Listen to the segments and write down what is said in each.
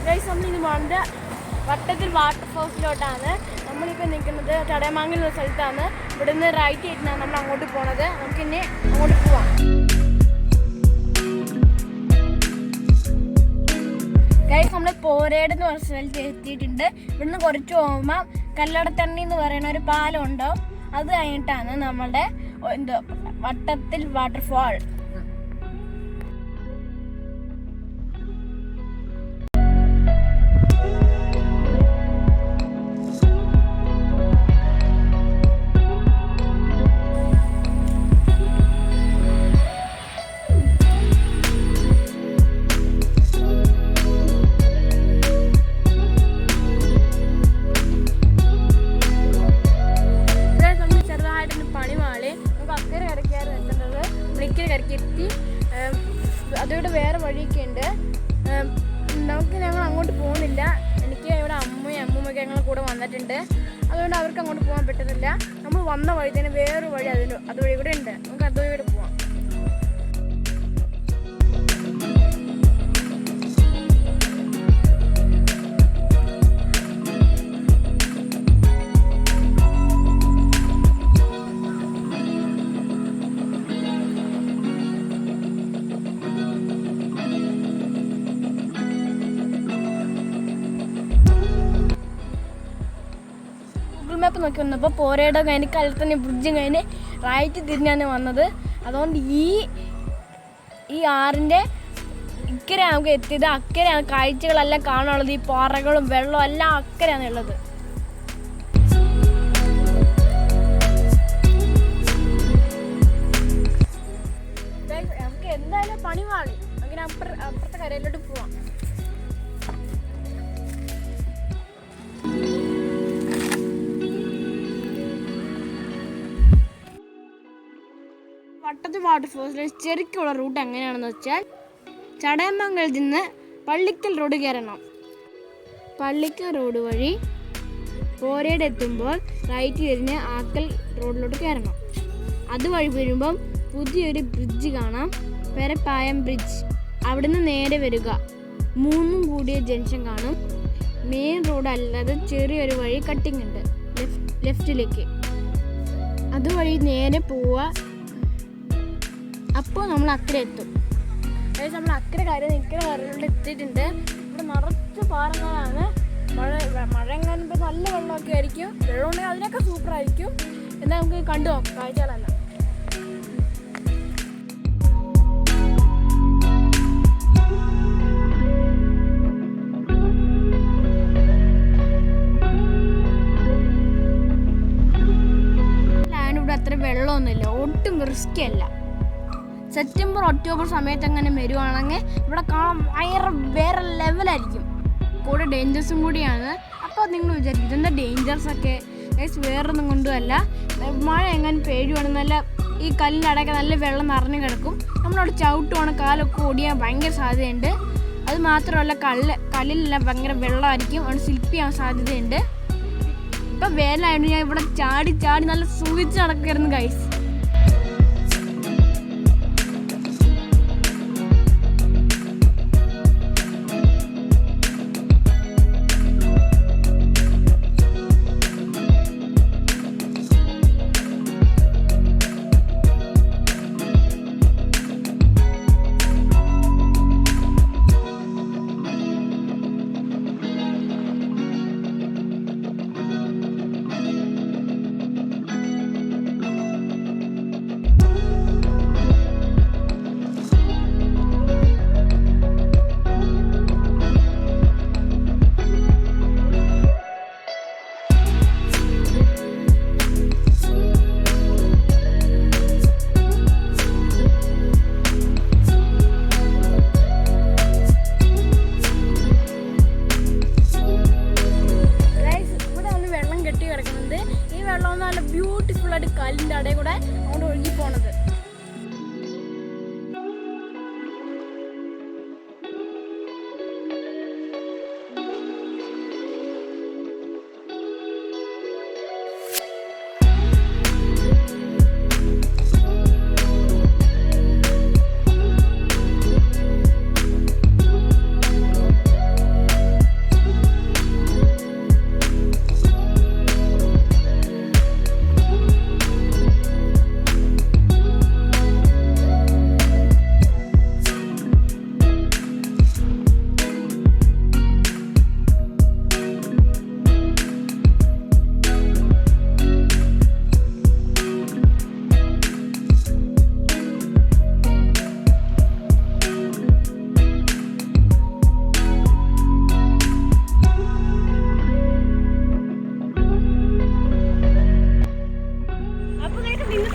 നമ്മളിത് വന്നത് വട്ടത്തിൽ വാട്ടർഫോൾസിലോട്ടാണ്. നമ്മളിപ്പോൾ നിൽക്കുന്നത് ചടയമംഗലം എന്ന സ്ഥലത്താണ്. ഇവിടെ നിന്ന് റൈറ്റ് ആയിട്ടാണ് നമ്മൾ അങ്ങോട്ട് പോണത്. നമുക്കിനി അങ്ങോട്ട് പോവാം. ഗൈസ്, നമ്മൾ പോരേട് എന്ന് പറഞ്ഞ സ്ഥലത്ത് എത്തിയിട്ടുണ്ട്. ഇവിടുന്ന് കുറച്ച് പോകുമ്പോൾ കല്ലടത്തണ്ണി എന്ന് പറയുന്ന ഒരു പാലം ഉണ്ടാവും. അത് കഴിഞ്ഞിട്ടാണ് നമ്മളുടെ വട്ടത്തിൽ വാട്ടർഫാൾ. അതോടെ വേറെ വഴിയൊക്കെ ഉണ്ട്. ഞങ്ങൾ അങ്ങോട്ട് പോകുന്നില്ല. എനിക്ക് ഇവിടെ അമ്മൂമ്മയൊക്കെ ഞങ്ങളെ കൂടെ വന്നിട്ടുണ്ട്. അതുകൊണ്ട് അവർക്ക് അങ്ങോട്ട് പോകാൻ പറ്റുന്നില്ല. നമ്മൾ വന്ന വഴി തന്നെ വേറൊരു വഴി അതുവഴി കൂടെ ഉണ്ട്. നമുക്ക് അതുവഴി കൂടെ പോവാം. മാപ്പ് നോക്കി വന്നപ്പോൾ പോരയുടെ കഴിഞ്ഞ് കല്ലത്തന്നെ ബ്രിഡ്ജും കഴിഞ്ഞ് റൈറ്റ് തിരിഞ്ഞാണ് വന്നത്. അതുകൊണ്ട് ഈ ആറിൻ്റെ ഇക്കരെ നമുക്ക് എത്തിയത്. അക്കരെയാണ് കാഴ്ചകളെല്ലാം കാണാനുള്ളത്. ഈ പാറകളും വെള്ളവും എല്ലാം അക്കരെയാണ് ഉള്ളത്. നമുക്ക് എന്തായാലും പണി വാളി അങ്ങനെ അപ്പുറത്തെ കരയിലോട്ട് പോവാം. വട്ടത്തിൽ വാട്ടർഫോൾസിലെ ശരിക്കുള്ള റൂട്ട് എങ്ങനെയാണെന്ന് വെച്ചാൽ ചടയമംഗലത്തിൽ നിന്ന് പള്ളിക്കൽ റോഡ് കയറണം. പള്ളിക്കൽ റോഡ് വഴി പോരേട് എത്തുമ്പോൾ റൈറ്റ് തിരിഞ്ഞ് ആക്കൽ റോഡിലോട്ട് കയറണം. അതുവഴി വരുമ്പം പുതിയൊരു ബ്രിഡ്ജ് കാണാം, പെരപ്പായം ബ്രിഡ്ജ്. അവിടുന്ന് നേരെ വരിക. മൂന്നും കൂടിയ ജംഗ്ഷൻ കാണും. മെയിൻ റോഡ് അല്ലാതെ ചെറിയൊരു വഴി കട്ടിങ് ഉണ്ട് ലെഫ്റ്റിലേക്ക്. അതുവഴി നേരെ പോവുക. അപ്പോൾ നമ്മൾ അക്കരെ എത്തും. അതായത് നമ്മൾ അക്കരെ കാര്യം നിൽക്കുന്ന കരയിലോട്ട് എത്തിയിട്ടുണ്ട്. ഇവിടെ നിറച്ച് പാറങ്ങളാണ്. മഴ എങ്ങാനും ഇപ്പോൾ നല്ല വെള്ളമൊക്കെ ആയിരിക്കും. വെള്ളമുണ്ടെങ്കിൽ അതിനൊക്കെ സൂപ്പറായിരിക്കും. എന്നാൽ നമുക്ക് കണ്ടു നോക്കാം കാഴ്ചകളെല്ലാം. ഇവിടെ അത്ര വെള്ളമൊന്നുമില്ല, ഒട്ടും റിസ്കി അല്ല. സെപ്റ്റംബർ ഒക്ടോബർ സമയത്ത് അങ്ങനെ വരുവാണെങ്കിൽ ഇവിടെ കാണാൻ വേറെ ലെവലായിരിക്കും. കൂടെ ഡേഞ്ചേഴ്സും കൂടിയാണ്. അപ്പോൾ നിങ്ങൾ വിചാരിക്കും ഇതെന്താ ഡേഞ്ചേഴ്സൊക്കെ? വേറൊന്നും കൊണ്ടുമല്ല. മഴ എങ്ങനെ പേഴുവാണെന്നല്ല ഈ കല്ലിൻ്റെ അടയൊക്കെ നല്ല വെള്ളം നിറഞ്ഞു കിടക്കും. നമ്മളവിടെ ചവിട്ടുവാണ്, കാലൊക്കെ ഓടിയാൻ ഭയങ്കര സാധ്യതയുണ്ട്. അത് മാത്രമല്ല കല്ലിലെല്ലാം ഭയങ്കര വെള്ളമായിരിക്കും. അവിടെ സ്ലിപ്പ് ചെയ്യാൻ സാധ്യതയുണ്ട്. ഇപ്പം വേനലായതുകൊണ്ട് ഞാൻ ഇവിടെ ചാടി നല്ല സൂചിച്ച് നടക്കുകയായിരുന്നു ഗൈസ്.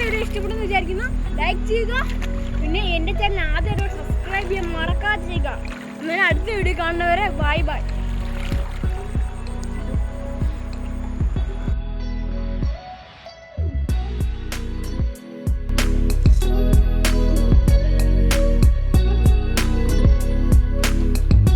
വീഡിയോ ഇഷ്ടപ്പെടുന്നു വിചാരിക്കുന്നു. ലൈക്ക് ചെയ്യുക, പിന്നെ എൻ്റെ ചാനൽ ആദ്യമായിട്ട് സബ്സ്ക്രൈബ് ചെയ്യാൻ മറക്കാതെ ചെയ്യുക. എന്നാൽ അടുത്ത വീഡിയോ കാണുന്നവരെ ബൈ ബൈ.